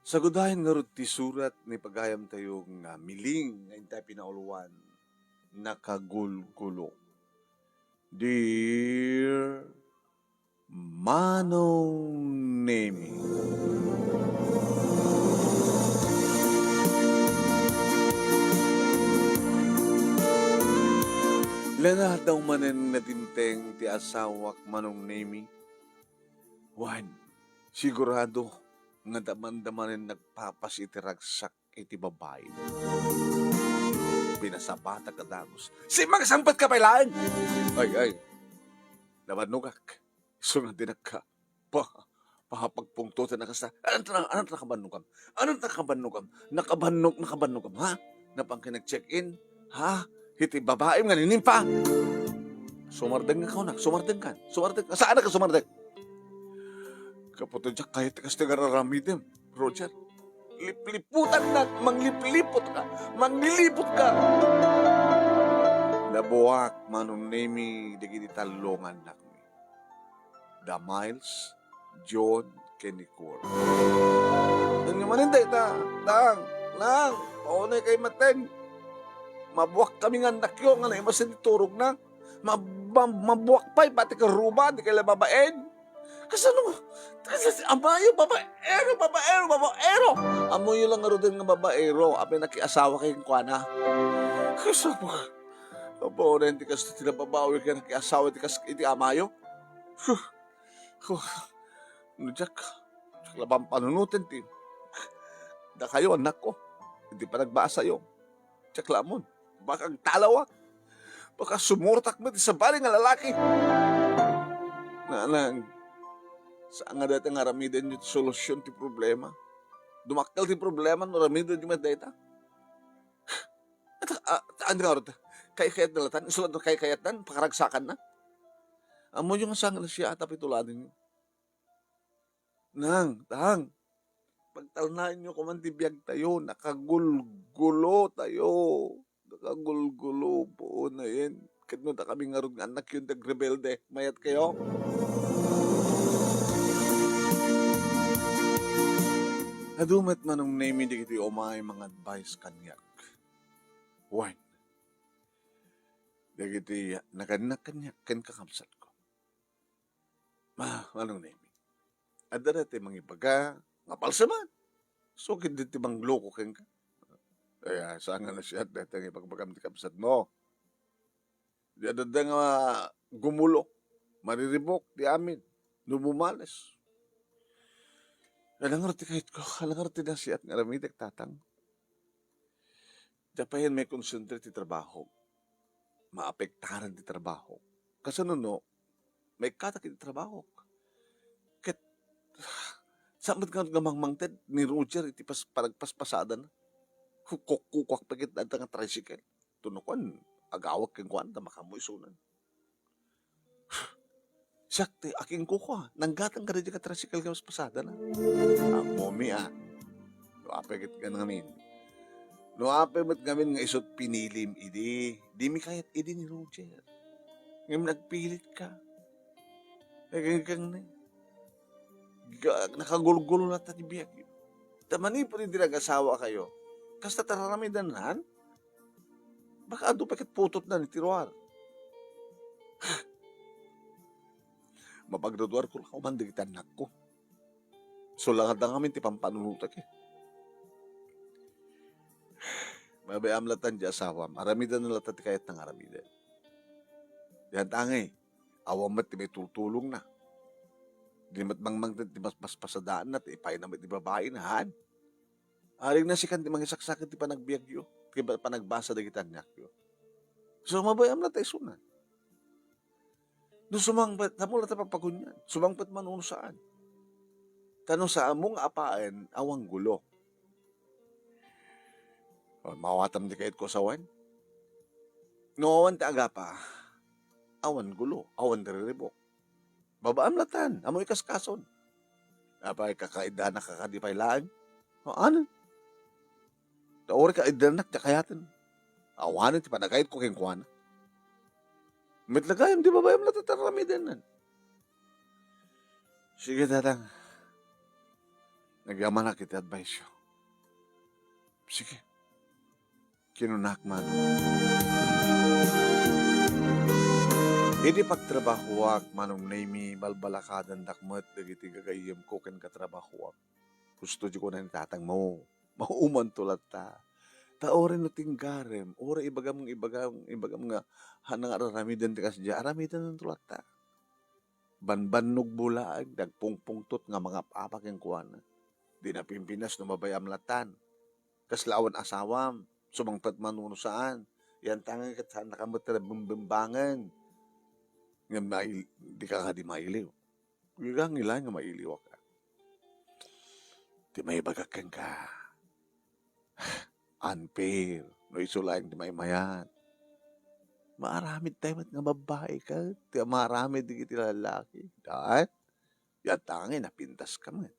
Sagudahin nga ti surat ni pagayam tayo nga miling nga intay pinauluan nakagulgulo. Dear Manong Nemi, lana daw manen na tinteng ti asawak Manong Nemi. Wan, sigurado nga daman-damanen nagpapasitiragsak iti babae. Pinasabata ka dagos. Si magsampat ka pailaan! Ay, nabanugak. So nga dinagka. Pahapagpungtutan na kasta. Anong nakabanugam? Anong nakabanugam, ha? Napang kinag-check-in, ha? Hiti babae nga ninimpa. Sumardeng nga ka, sumardeng ka. Saan ka sumardeng? Kaputo dyan, kahit kasi nagararamidem, Roger. Lipliputan na, manglipot ka. Nabuwak, Manong Nemi, digiti talungan na kami. The Miles, John, Kenicor. Ang naman hindi, lang, paunay kay Maten. Mabuwak kami nga nakyo, nga na imasin turog na. Mabuwak pa'y, pati ka ruba, di kaila babaen. Kasano? Amayo, babaero. Amoy lang nga rin nga babaero. Api nakiasawa kayong kuana. Kasano? Abo, rin, di kasi tinababawi ka nakiasawa, di kasi iti amayo. Ano, Jack? Labang panunutin, ti. Da kayo, anak ko. Hindi pa nagbasa yun. Jack Lamon, baka talawak. Baka sumurtak mo sa baling nga lalaki. Nanang, saan nga dati nga ramidan yung solusyon ti problema? Dumaktal ti problema, no ramidan yung data? Ano nga rin? Kayat na latan? Isulat na kayat na? Pakaragsakan na? Amo yung asang na siya at apitulanin nyo. Tang, pagtalnain nyo kumantibiyag tayo, nakagulgulo tayo. Nakagulgulo po na yan. Kano na kami nga rin anak yung nagrebelde. Mayat kayo? Adumat Manong Nemi di kiti umay mga advice kanyak. One, di kiti nakanak kanyak ken kakamsat ko. Manong Nemi. Adara ti mga ibaga, nga palsaman. So, hindi ti bang loko ken ka. Kaya saan nga na siya dati ang ipagbagam ti kamsat mo. Di adada nga gumulo. Mariribok di amin. Numumales. Alangar ti kahit ko, alangar ti na siya at nga ramitek tatang. Dapayan may concentrate ti trabaho. Maapektaran ti trabaho. Kasi no, may katak ti trabaho. Ket, saan ba't nga mangmangted ni Roger iti paragpaspasada na? Kukwak pagit na nga tricycle. Tunukan, agawag keng kuwan, makamoy sunan. Sakti, aking kuko, nanggatang ka rin ka tricycle ka mas pasada na. Momi no apagit ka namin. No apagit ngamin nga isot pinilim, idi. Di mi kayat idi ni Roger. Ngayon nagpilit ka. Kang nakagulgulo na tatibiyag yun. Tamani po rin asawa kayo. Kasta tararamidan na, baka ado pakit putot na ni Tiruar. Mapaggraduar ko lang umandig anak ko. So langad na kami ti pampanunutak eh. Mabayam latan di asawa, aramidan na latan ti kayat ng aramidan. Yan tangay, awam mat ti may tultulong na. Di mat mangmang ti mas pasadaan na, ti ipay na mat ti babae na han. Aring na si kan ti mangisaksakan ti panagbiag yo, ti panagbasa da kita niyak yo. So mabayam latan isunan. No sumangpat, tamo lang pagpagunyan. Sumangpat man saan. Tanong sa among apaen, awang gulo. Mawatam di kahit ko sa wan. No awan ti agapa, awan gulo, awan diriribok. Babaam latan, amoy kaskason. Apay kakaida na kakadipay lang. Ano? Taori ka idanak ti kayatin. Awanin ti panagayit ko keng kuwana. Mitlagayam, di ba bayam na tatarami din nan? Sige, tatang. Nagyaman na kita advice. Sige, kinunak man. Idi pagtrabahuak manong nami balbalakadan dakmat dagiti gagayem ko ken katrabahuak. Gusto di ko na tatang mo. Mauman tulat ta. Taorin no tinggarem. Ora ibagam nga hanang aramidan ti kasya. Aramidan ng tulat ta. Banbannog bulaag dagpungpungtot nga mga papak yung kuwana. Di na pimpinas no mabayam latan. Kaslawan asawam. Sumangpat manuno saan. Yan tangan kat saan nakamutara bumbimbangan. Nga di ka nga di mailiw. Kaya nga nga mailiw ka. Di may bagakan ka. Unfair. No isulaing di may mayan. Maaramid tayo nga babae ka. Di maaramid di kiti lalaki. Dahil, yan tangin, napintas ka man.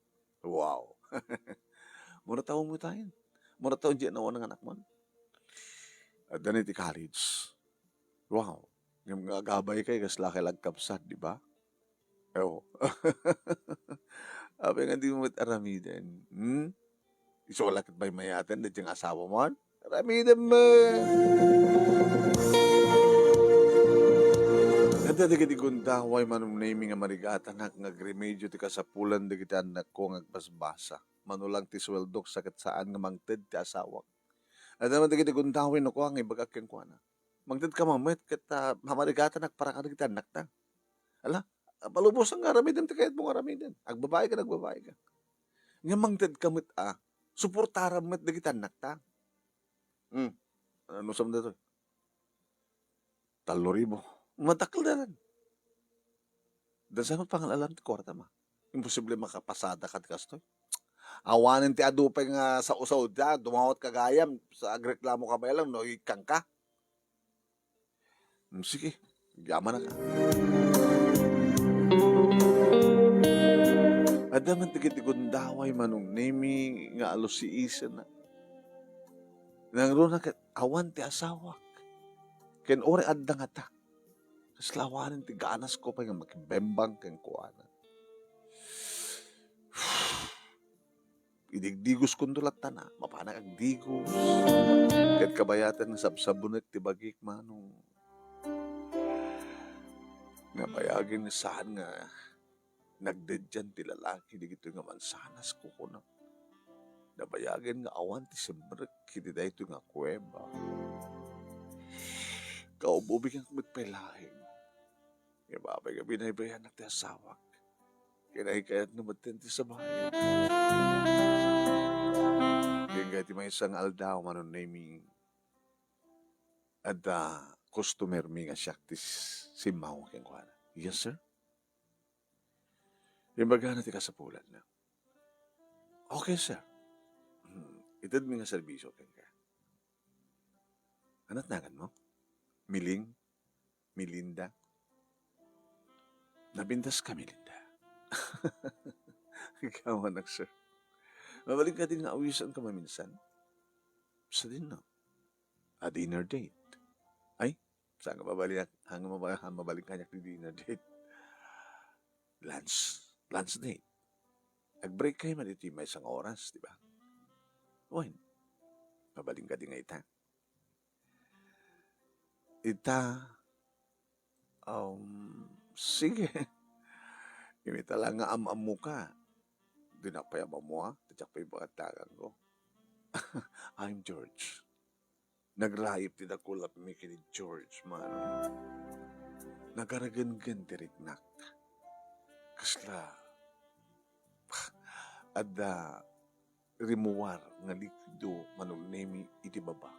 Wow. Muna taon mo tayo. Muna taon dyan na ng anak mo. At ganit ti college. Wow. Yung nga gabay kay kas laki lagkapsat, di ba? Ewo. Abi nga di mo aramidan. Isolak at may mayatan na diyang asawa mo. Aramidan mo. Kada di kiti gundaway manong naming nga marigatan nga ti kasapulan di kita anak ko ngagpasbasa. Manulang ti sweldok sakit saan nga mangted ti asawak. At naman di kiti gundaway no ko ang ibagak keng kuana. Mangted ka mamit kita mamarigatan nagparakan kita anak ta. Ala, palubos ang aramidan ti kayat mong aramidan. Agbabae ka, nagbabae ka. Nga mangted ka mit suportaram mit di kita anak ta. Ano sam na to? 3,000. Madakal na rin. Dan sa pangalalam ti kwarta ma. Imposible makapasada ka ti kastoy. Awanin ti adupay nga sa usaw da, dumawat kagayam sa agreklamo ka ba lang, no, ikang ka. Sige, yaman na ka. Adaman ti kiti gundaway manong nemi nga alos si isa na. Nangro na awan ti asawak. Ken ore adda nga ta. Kaslawanin ti ganas ko pa nga makibembang keng kuana. Idigdigos kundulat ta na. Mapanag ang digos. Ket kabayatan ng sabsabunet ti bagik manong. Nabayagin ni saan nga nagdedyan ti lalaki di gito nga mansanas ko na. Nabayagin nga awan ti simbrek kiti da ito nga kuweba. Kaububig ang magpelahing. Ibabay ka binaybayan na ti asawak. Kinahikayat na matenti sa bahay. Kaya ti may isang aldaw manon naming at customer mi nga siya ti simaw keng kuana. Yes, sir? Yung baga na ti kasapulan na. Okay, sir. Itad mi nga serbisyo keng ka. Anat nagan mo? Miling? Milinda? Nabintas ka, Milinda. Ikaw, anak, sir. Mabalik ka din nga awisan ka maminsan. Sa din, no? A dinner date. Ay, saan ka mabalik? Mabalik ka niya di dinner date. Lunch date. Nag-break kayo man ito may isang oras, di ba? Uy, mabalik ka din nga ita. Sige. Imita lang nga am mo ka. Dinapayama mo ha. Tadyak pa yung bagatagan ko. I'm George. Nagrahip ti dakulap mi kini George, man. Nagaragan-gan dirignak. Kasla. Ada rimuwar nga likido manong nemi iti baba.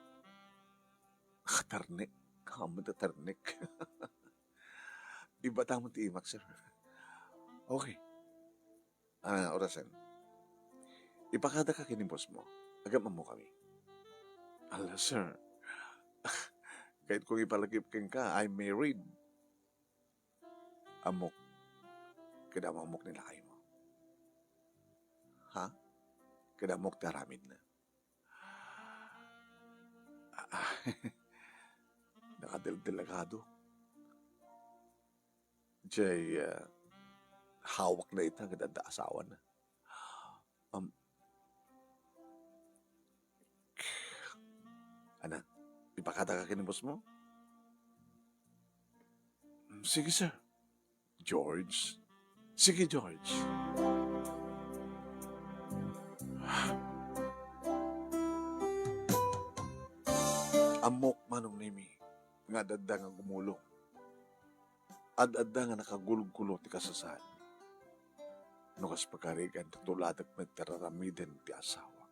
Katarnek. Kamadatarnek. Iba tamo ti imak, sir. Okay. Orasan. Ipakada ka kinibos mo. Agaman mo kami. Ala, sir. Kahit kung ipalagip ka, I'm married. Amok. Kadamamok nila kayo mo. Ha? Kadamok taramid na. Nakadil-delegado. Jay, hawak na ita, kadada asawa na. Ipakada ka kinibos mo? Sige, sir. George. Sige, George. Amok manong nimi. Nga dadda nga gumulo. Ad-adda nga nakagulog-gulo ti kasasahan. Nukas pagkarigan tutuladak nagtararamiden ti asawa.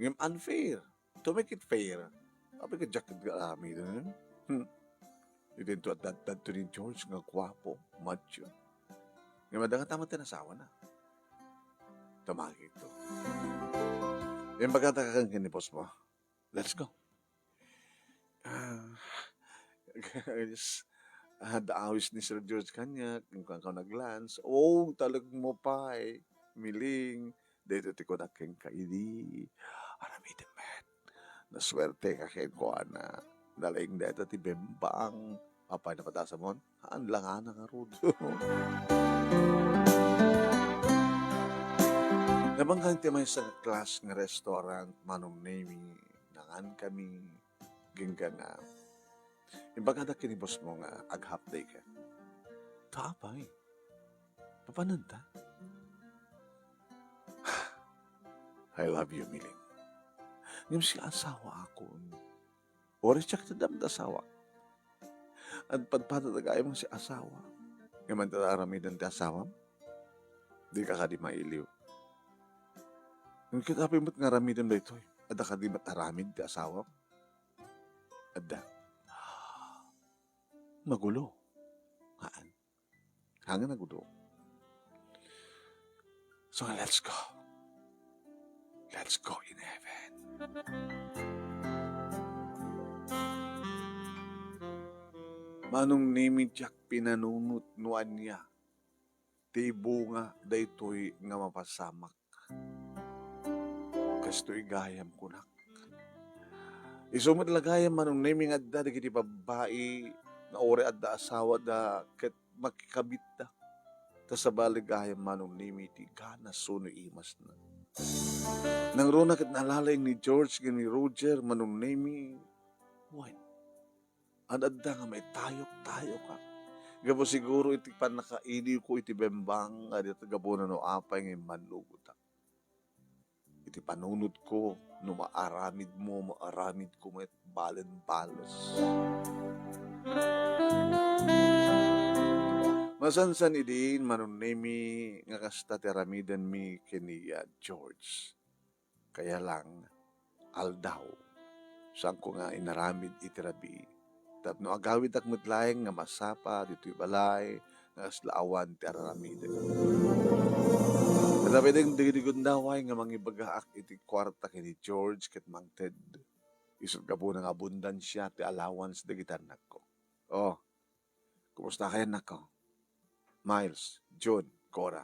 Ngayon unfair. To make it fair. Abi ka jacket ka aramiden. Ito to at to ni George nga gwapo, macho. Ngayon madanga tama tinasawa na. Tamagi ito. Yung pagkata ka kang kinipos mo. Let's go. Guys, daawis ni Sir George kanya, kung ka nag-lance, talag mo pa miling, dito ti ko na keng kaili, aramidin met, naswerte ka keng ko na, daling dito ti bembang, apay na patasa mo, haan lang nga nga rudo. Nabanggang ti may sa class ng restaurant, manong nami, nangan kami, gingga nga, imbagada kinibos mo nga ag half day ka. Tapay. Papananta. I love you, Miling. Ngayon si asawa ako. Oras siya katadam da asawa. At padpatatagay mo si asawa. Ngayon man tataramidan ti asawa. Di ka di mailiw. Ngayon kitapin mo't nga ramidan ba ito eh. Ada ka di mataramid ti asawa. Ada. Magulo. Haan. Hanggang nagulo. So let's go. Let's go in heaven. Manong nimi Jack pinanunot nuan niya. Ti bunga daytoy nga mapasamak. Kastoy gayam kunak. Isumad lagayam manong nimi nga da dagiti babae nga ore at da asawa da ket makikabit da. Ta sa baligayam manong nimi ti gana suno imas na. Nang runa ket nalalay ni George ni Roger manong nimi. What? Adda nga may tayok-tayok ka. Gabo siguro iti panakaili ko iti bembang adi gabo na no apay ng manlugot ta. Iti panunod ko no maaramid ko met balen-balas. Masansan idin manunemi nga kasta teramidan mi kini George. Kaya lang aldaw saan ko nga inaramid itirabi. Tapno agawid ak metlayeng nga masapa dito'y balay nga aslaawan ti aramiden. Katabi ding digundaway nga mangibagaak iti kwarta kini George ket Mang Ted. Isod gabo ng abundansya ti allowance dagitan nako. Kumusta kayo nako? Miles, John, Cora.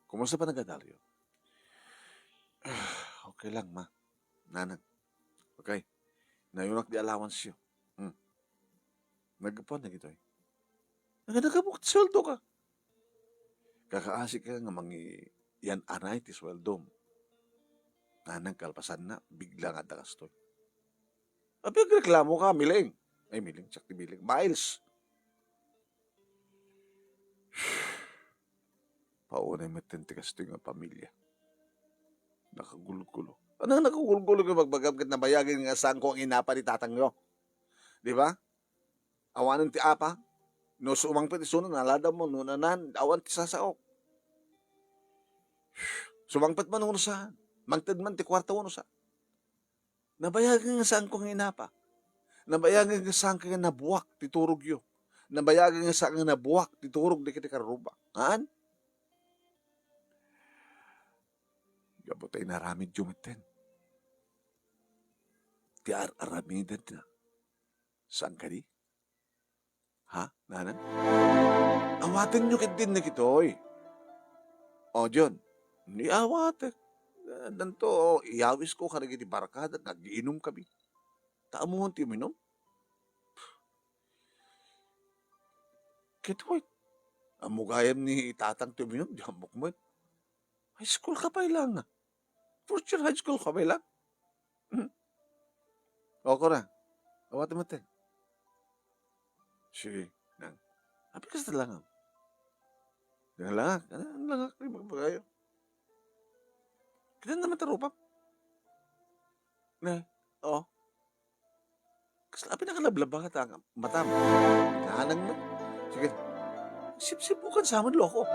Kumusta pa nagadalyo? Okay lang, ma. Nanang. Okay. Nayunak di allowance yun. Nagpon na gito eh. Nagabukti sweldo ka. Kakaasik ka nga yan anay ti sweldo mo. Nanang kalpasan na, bigla nga dakastoy. Apig reklamo ka, Miling. Ay, Miling, tsak ti Miling. Miles. Paunay matenti kastoy nga pamilya. Nakagulo-gulo. Anong nakagulo-gulo nga magbagam kat nabayagin nga saan ko ang inapa ni tatang nyo? Di ba? Awanan ti apa, no sumang pati sunan, nalada mo, nunanan, awan ti sasaok. Sumangpat man uno saan, mangtad man ti kwarta uno saan. Nabayagan nga saan kong inapa. Nabayagan nga saan kong nabuwak ti turog yo. Nabayagan nga saan kong nabuwak ti turog di kiti karuba. Haan? Gabotay naramid jumiten. Ti aramidan na. Saan ka di? Ha? Nanan? Awatin nyo kitin na kitoy. John, ni awatin. Danto, iyawis ko karagi ti barakada, nag-iinom kami. Taamo mo ti uminom? Kitoy, amugayam ni itatang ti uminom, di hambok mo. High school ka pa lang. First year high school ka pa lang. O ko na. Awat mo ten. Sige, nang. Happy ka sa lang. Lang, lang, magpagayo. Kita naman tarupap. Na, oo. Kasi labi na kalablaba ka ta, mata mo. Nahanang mo. Sige, sip-sipukan sa amin, loko.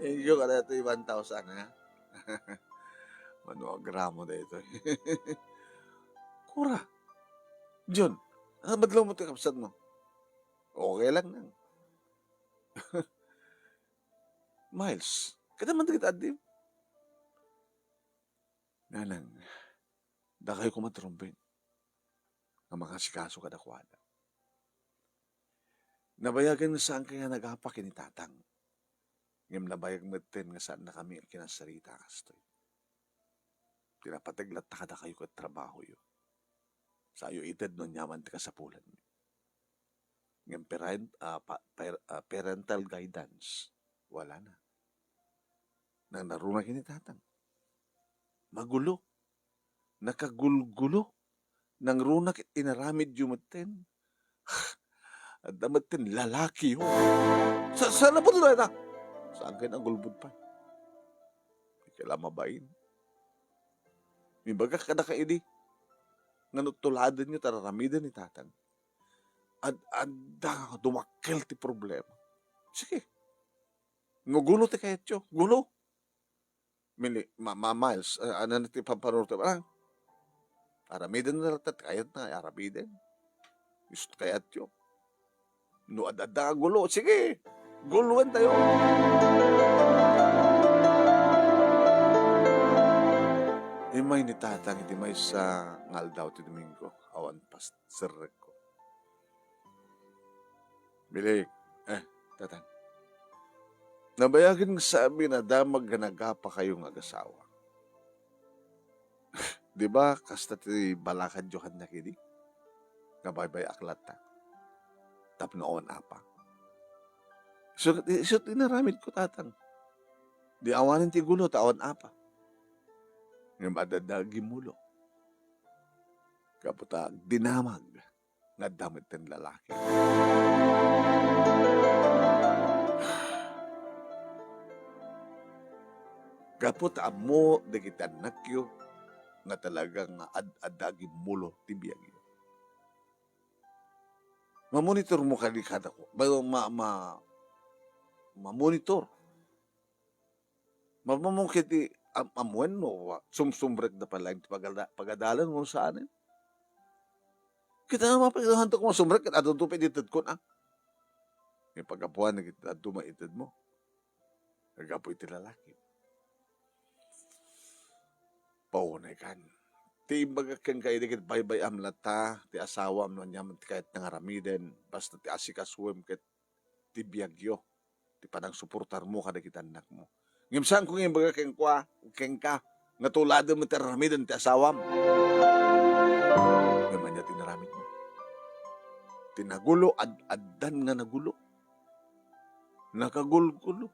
Yung ka na ito yung 1,000, ha? Manuagramo na ito. Kura. John, ano badlaw mo ito kapsat mo? Okay lang nang. Miles, kada man kita adim. Nanang, dakay ko matrumbin. Nga makasikaso kada kwada. Nabayagan na saan kaya nagapak ni tatang. Ngam nabayag matin nga saan na kami kinasarita kastoy. Tinapataglat kada kayo kat trabaho yo. Sa iyo ited no nyaman ka sa pulan mo. Ngam parental guidance, wala na. Nang narunang kini tatang. Magulo. Nakagulgulo. Nang runak inaramid yumaten. At damatin lalaki yo. Sa labot na. Saan kayo ang gulbud pa? Hindi ka lang mabain. May baga kada ka ini. Nga nutuladan nyo tararamidan ni tatang. At dumakil ti problema. Sige. Ngugulo ti kayetyo. Gulo. Miles, ano na ti pampanurto? Aramidan na ratat. Kayat na, aramidan. Gusto kayetyo. No, adada gulo. Sige. Guluan tayo. Imay ni tatang, iti may sa ngal daw ti Domingo. Awan pas serrek ko. Bilik. Tatang. Nabayagin sabi na damag ganagapa kayong agasawa. Di ba, kasta ti balakad Johan na kidi? Nabaybay aklat ta. Tapnoon apa. So tinaramid ko tatang. Di awanin ti gulo, taon apa. Ngayon madadagi mulo. Kaputa, dinamag. Nga damit ng lalaki. Kaputa mo, dagitan nakyo, nga talagang adagi mulo, tibiyag yun. Mamonitor mo kalikada ko. Mamonitor. Mamamungkiti amuan mo, sumsumbrek na pala yung pagadalan mo sa anin. Kita nga mapagdahan ko sumbrek, at ato pinitid ko na. Yung pagkapuan na kita ato maitid mo. Nagapo iti lalaki. Paunay kan. Ti imbaga kang kayo dikit baybay amlata, ti asawam no nyaman ti kahit nangaramiden, basta ti asikasuwem ket ti biyagyo, ti panang suportar mo kada kita anak mo. Ngimsan kung imbaga keng ka, nga tulado mo ti aramiden ti asawam. Ngayon niya tinaramid mo. Tinagulo, addan nga nagulo. Nakagulgulo.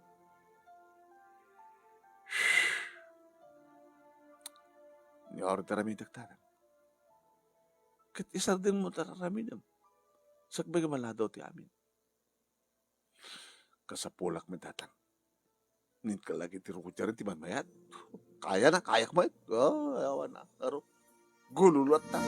Ni oro taramid taktaran. Kat isa din mo tararamidam. Sakbay ka maladaw ti amin. Kasapulak mo tatang. Nid ka lagi ti rukutya rin ti manmayat. Kaya na, kayak mo. Ayawan na. Aro. Gululot na.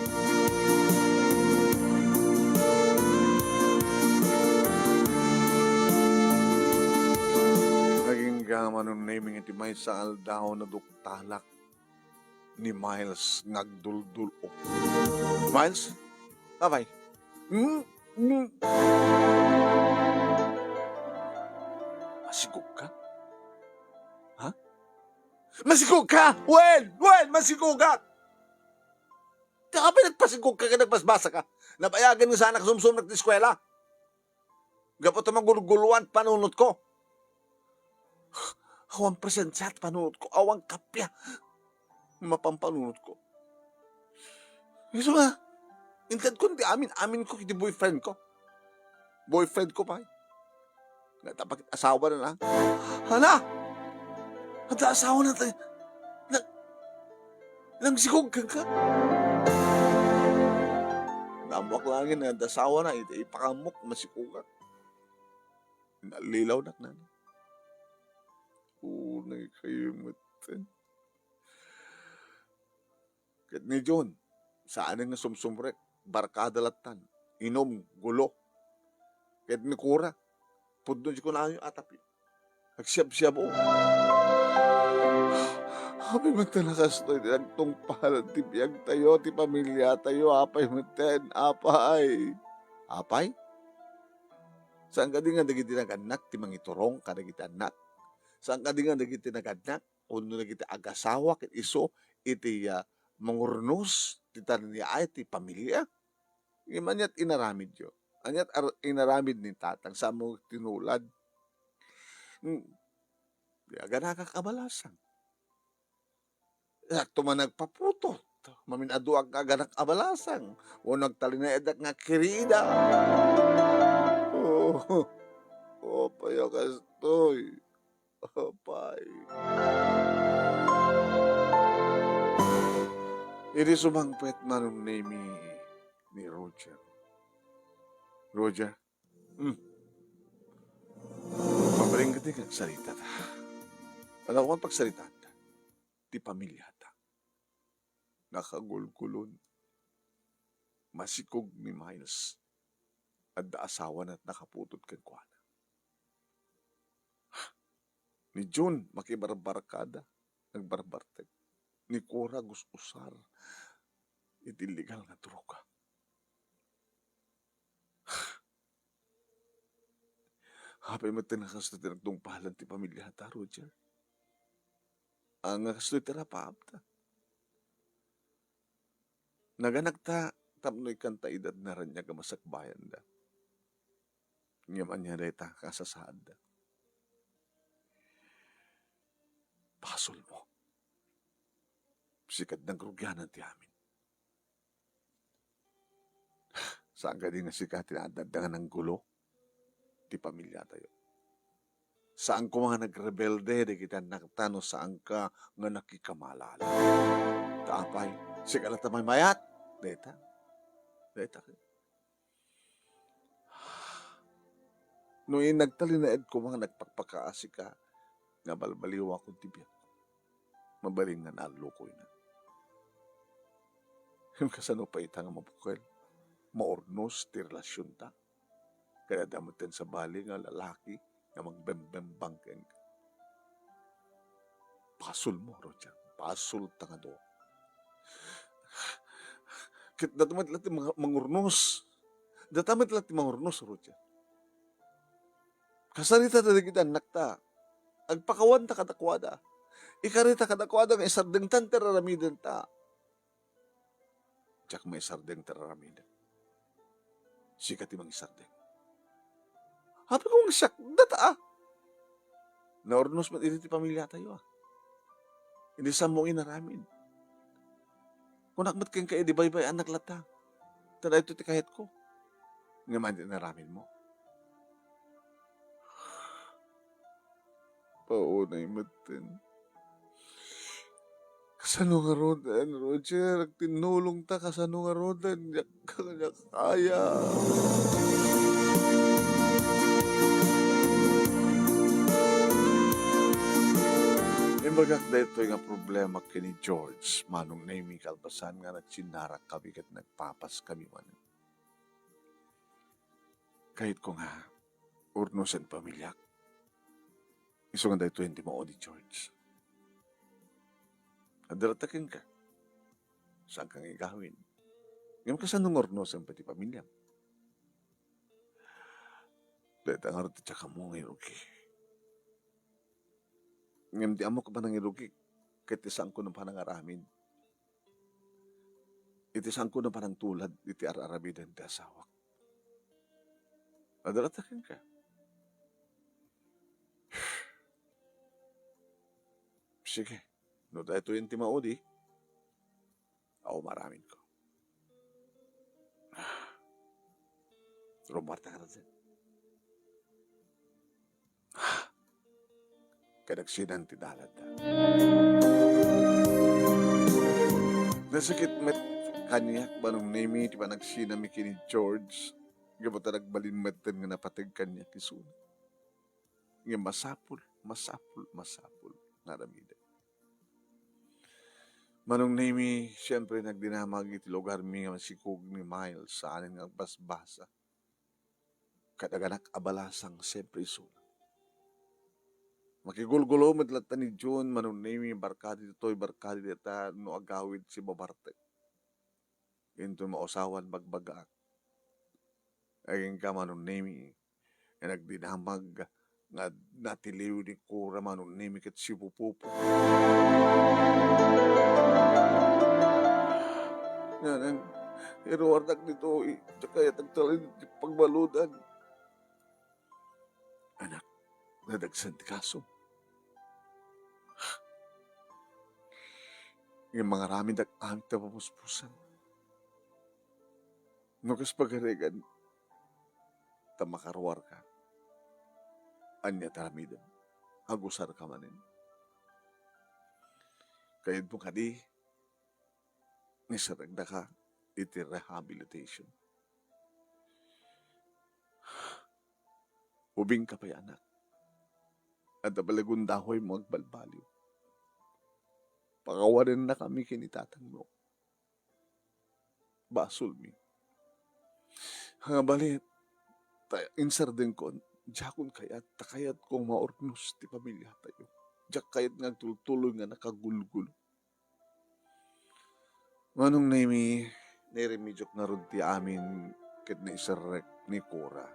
Naging gaman ng naming iti may saal daw na duktalak ni Miles ngagduldul-o. Miles? Babay. Masigog ka? Ha? Masigog ka! Well, masigog ka! Kaya pinagpasigog ka, nagpasbasa ka. Nabayagan nga sana kasumsum ng eskwela. Gapot naman gulguluan panunot ko. Awang presensya at panunot ko. Awang kapya. Mapampanunot ko. Gusto nga, instead ko hindi amin ko hindi boyfriend ko. Boyfriend ko pa. Dapat asawa na lang. Hala! Handa asawa na tayo. Nang sigog ka ka. Namuak langin na dasawa na iti ipakamok masikugan. Nalilaw na. Unay kayo matan. Kat ni John, saan nga sumsumrek, barkada latan, inom, gulo. Kat ni Kura, pudon si kunayo atap yun. Nagsiyab-siyab o. Apay matan nakastoy, nagtungpal, ti biyag tayo, ti pamilya tayo, apay matan, apay. Apay? Saan ka di nga dagiti naganak, ti mangiturong ka dagiti anak? Saan ka di nga dagiti naganak, uno dagiti agasawa, kit iso, iti mangurnos, ti taniya ay, ti pamilya? Imanyat inaramid yo. Anyat inaramid ni tatang, sa mo tinulad. Aga nakakabalasan. Tuman nagpaputot. Maminaduag aga nakabalasan. O nagtalinaedak nga kirida. Opay akastoy. Opay. Iri sumangpet manong name ni Roger. Roger? Mabaling ka din salita ta. Alam ko ang pagsalita ta. Ti pamilya ta. Nakagulkulon. Masikog ni Miles. At asawa na't nakaputod kang kuwana. Ni John, makibarbarkada. Nagbarbarteg. Ni Cora, gustusar. Itiligal nga droga. Hapay mo tinakasto tinagtungpalan ti pamilya ta, Roger. Ang kastoy tirapaap ta. Naganak ta, tapnoy kanta edad na rin niya gamasakbayan da. Ngayon niya rin ta kasasaad da. Pasol mo. Sikat ng rugyanan ti amin. Saan ka din nga sikat tinadadangan ng gulo? Ti pamilya tayo. Saan ko mga nagrebelde, di kita nakatano saan ka nga nakikamalala. Taapay, sikalat na may mayat. Deta. Noong nagtalinaed ko mga nagpagpakaasi ka, nga balbaliwa ko tibyak. Mabaling nga nalukoy na. Yung kasano pa itang mabukal, maornos ti relasyon ta. Kaya damutin sa bali nga lalaki nga magbembembang ken ka. Pasul mo, Roger. Pasul ta nga do. Kit datamat lati mangurnos. Datamat lati mangurnos, Roger. Kasarita ta kita anak ta. Agpakawan ta kadakwada. Ikarita kadakwada nga isardeng tan teraramidan ta. Tsak may isardeng teraramidan. Sikat imang isardeng. Habi kong siyak, data Naornos mo ti pamilya tayo Hindi sa mong inaramin. Kung nakmat kang kaya, di bay-bay anak lata. Tada ito ti kahit ko. Nga man inaramin mo. Paunay matin. Kasano nga rodan, Roger? Tinulong ta kasano nga rodan. Yak kaya. Imbagak da ito nga problema kini George, manong naming kalbasan nga nagsinarak kami kat nagpapas kami man. Kahit ko nga, urnosan pamilyak, iso nga da ito hindi mo ni George. Nadaratakin ka, saan kang igawin? Ngayon ka saan nung urnosan pati pamilyak? Dahil ang harap tsaka mo ngayon, okay. Ngayon di amo ka pa nangirugi, kahit isang ko ng panangaramin. Itisang ko ng panang tulad, iti ararabidan ti asawak. Nadaratakin ka. Sige, no dahil ito yung timaudi, ako maramin ko. Romarta ka na dyan. Kadagsinan ti dalad. Nasakit met kanyak manong name ti pa nagsinami kini George. Gabata nagbalinmetten nga napatag kanyak isuna. Nga masapul, naramida. Manong name siyempre nagdinamag iti lugar mi nga masikog ni Miles sa anin nga basbasa. Kadaganak abalasang siyempre isuna. Makigulgulo madlatan ni June manong name barkadi dito'y barkadi dita no agawid si Babarte. Into mausawan bagbagaak. Aging ka manong name nga nagdinamag nga natiliw ni Kura manong name kat si Pupupo. Yan, iruwardak nito, tsaka yatagtalin pagbaludan. Anak, nadagsan ti kaso. Yung mga rami amit na pamuspusan. Nukas pagarigan, tamakarwar ka. Anya taramidan, agusar ka manin. Kayad mo kadi, nisaragda ka, iti rehabilitation. Ubing ka pa'y anak. At abalagundahoy mo agbalbaliw. Pakawarin na kami kinitatang mo. Basol mi. Nga balit, insar din ko, jakon kayat, takayat kong maornos ti pamilya tayo. Jak kayat nga tultuloy nga nakagulgulo. Manong nami, nirimidyok na ron ti amin ket na isarek ni Cora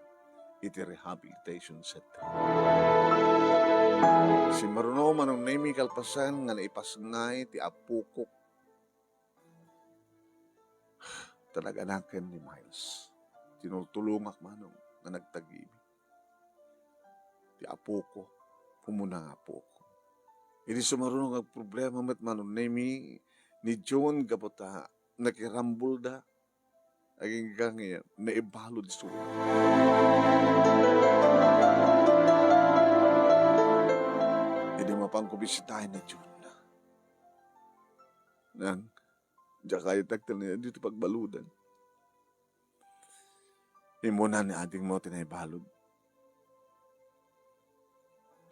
iti rehabilitation center. Si Maruno manong nami kalpasan nga naipasngay ti apukok. Talaga nakin ni Miles. Tinutulungak manong nga nagtag-ibig. Ti apuko, pumuna nga apoko. Hindi sumarunong ang problema met manong nami ni John gapota nakirambol da aging gangi naibalod so. Hindi mapangkubisitahin ni John na. Nang diya kayo tagtal niya dito pagbaludan. Imuna ni ating mo tinaibalod.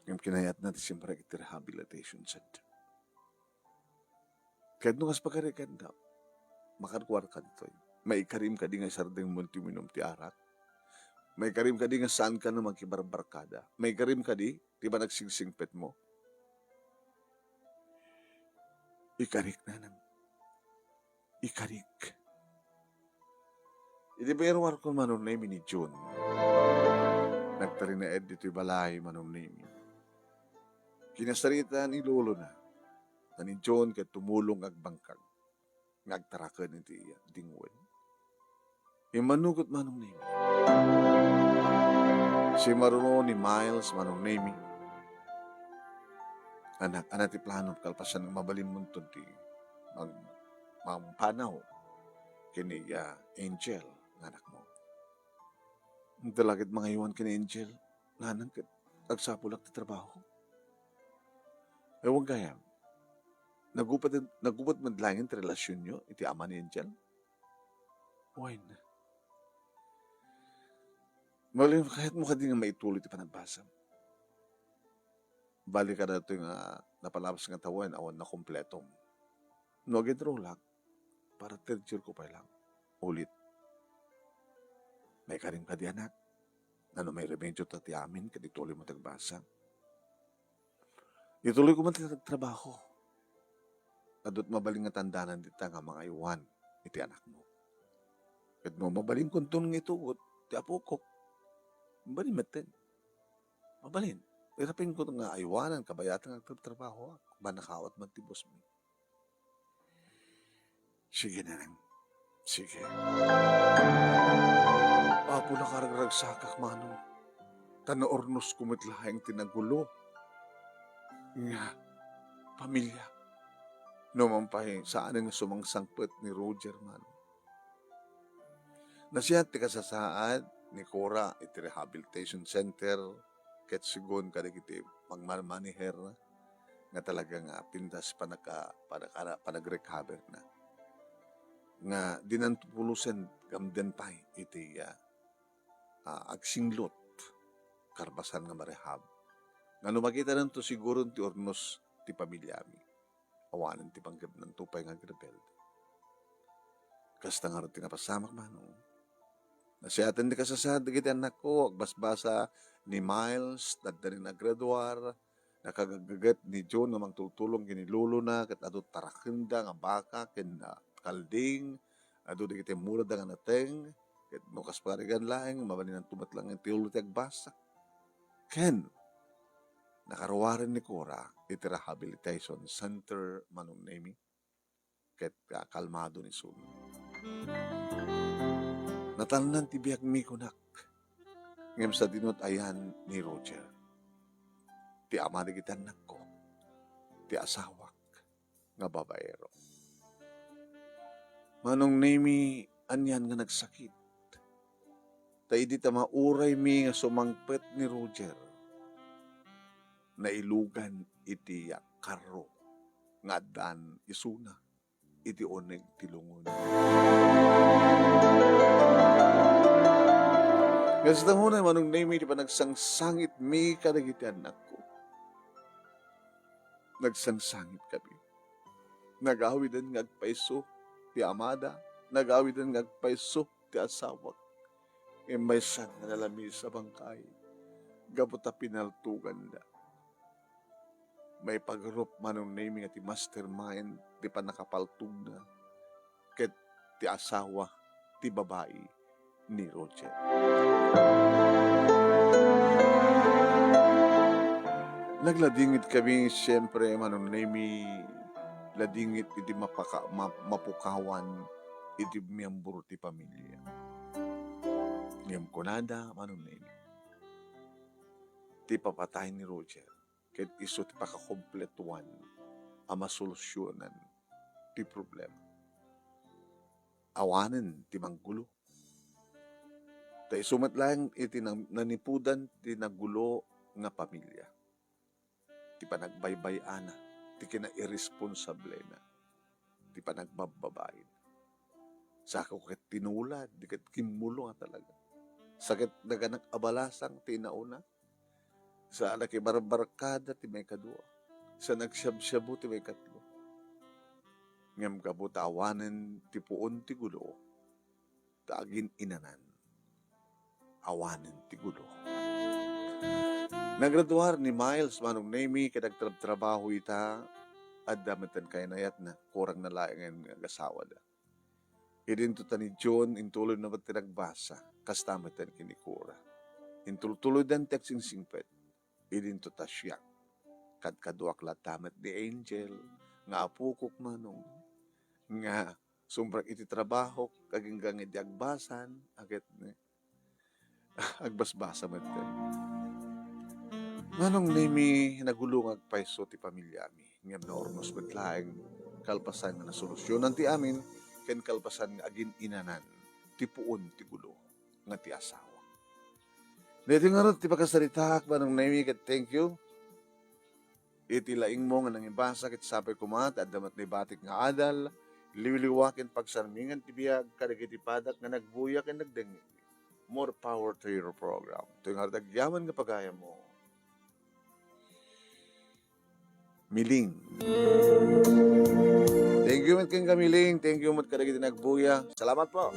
Yung kinayat natin siyempre iti rehabilitation center. Kahit nung as pagkarikan daw, makarkuar ka dito. May ikarim ka di nga sardeng multiminum ti arak. May ikarim ka di nga saan ka na magkibarbarkada. May ikarim ka di ba nagsingsingpet mo? Ikarik na nang. Ikarik. Hindi ba yarwar ko manong name ni June? Nagtari na ed dito'y balay manong name. Kinasarita ni Lolo na ni John ket tumulong agbangkag ngagtaraken iti dingwen. Imanugot manong name. Si Maruno ni Miles manong name. Anak ti plano kalpasan ng mabalin mo ti magpanaw kini Angel ng anak mo. Dalagit mga iwan kini Angel nanang agsapulak ti trabaho. Ewan kaya, nagupat madlangin ti relasyon nyo, iti ama ni Angel? Why na? Malim, kahit mo ka din nga maituloy ti panagbasa. Balik ka na ito yung napalabas ng tawan, awan na kompletong. No, agad para third year ko pa lang. Ulit. May karim ka di anak. Ano may remedyo ti amin, kadituloy mo tagbasa. Ituloy ko man trabaho. Adot mabaling nga tandanan dita nga mga iwan iti anak mo. Kat mo mabaling kuntun nga itugot, ti apukok. Mabalin meten. Mabalin. Irapin ko nga iwanan, kabayatan nga trabaho. Banakawat man ti boss mo. Sige na lang. Sige. Apo na karagragsakak manong. Tanaornos kumitlahing tinagulo. Nga, pamilya. Numampay saan nga sumangsangpet ni Roger man. Nasiyat ti kasasaad ni Cora iti rehabilitation center ket sigon kadag iti magmaniher na nga talaga nga pindas panag-recover na. nga dinantupulusen gamden pay iti agsinglot karbasan nga marehab. Nga makita nanto siguro ti ornos ti pamilya mi. Awanan ti panggap ng tupay nga grebel. Kasta nga rin tinapasamak manong. Nasiyatan di kasasad, kita anak ko, agbasbasa ni Miles, dadari na graduar, nakagagagat ni John nga magtutulong ginilulo na, kat ato tarakenda nga baka, kin kalding, ato di kita mula da nga nateng, kat nukas parigan laeng, mabanin ang tumatlang ang tiulo ti agbasa. Ken, nakaruwaran ni Cora, iti rehabilitation center manong nemi, ket kalmado ni Sun. Natalnan ti biag mi kunak. Ngem sa dinot ayan ni Roger. Ti ama di kita anak ko. Ti asawak nga babaero. Manong nemi anyan nga nagsakit. Ta idi ta mauray mi nga sumangpet ni Roger. Nailugan iti karro nga dan isuna iti oneg tilungon. Kasi tangunan manong nemi di pa nagsangsangit mi kadagiti anak ko. Nagsangsangit kami. Nagawidan nga agpaiso ti amada. Nagawidan nga agpaiso ti asawak. Imaysan nga nalami sa bangkay. Gabuta pinaltugan da. May pagrup manong nemi nga ti mastermind di pa nakapaltug na. Ket ti asawa ti babae ni Roger. Nagladingit kami siyempre manong nemi ladingit iti mapukawan iti miyembro ti pamilya. Ngem kunada manong nemi ti papatay ni Roger ket iso ti pakakompletuan a masolusyonan ti problema. Awanen ti manggulo. Tay sumat lang iti nanipudan ti nagulo nga pamilya. Ti panagbaybay-ana, ti kina-irresponsable na, ti panagbababain. Sako ket tinulad, di ket kimulo nga talaga. Sakit naganak abalasang ti nauna, sa nakibarbarkada ti may kadua, sa nagsyabsyabu ti may katlo. Ngem kabutawanen ti puon ti gulo, taagin inanan. Awanen ti gulo. Nagraduar ni Miles manong nemi kadagtrabaho ita at damitan kay nayat na kurang nalayangan ng asawa da. Idinto ta ni John intuloy na ba't tinagbasa kastamitan kini Cora. Intultuloy dan teksing singpet. Idinto ta siya kadkaduak latamat ni Angel nga apukok manong nga sumbrak iti trabaho kaginggang iti agbasan agit ni agbasbasa met ken. Manong nemi nagulong agpaiso ti pamilya mi. Ngem na ornos met laeng kalpasan nga nasolusyonan ti amin ken kalpasan nga agin inanan ti puon ti gulo nga ti asawa. Dito nga ron ti pagkasaritak manong nemi ket thank you. Iti laing mo nga nangibasa ket sapay kumat at damat ni batik nga adal liwliwaken pagsarmingan ti biag kadagiti padak nga nagbuya ken nagdengi. More power to your program. Ito yung hartagyaman nga pagaya mo. Miling. Thank you, Mat King Kamiling. Thank you, Mat Kadagiti Nagbuya. Salamat po.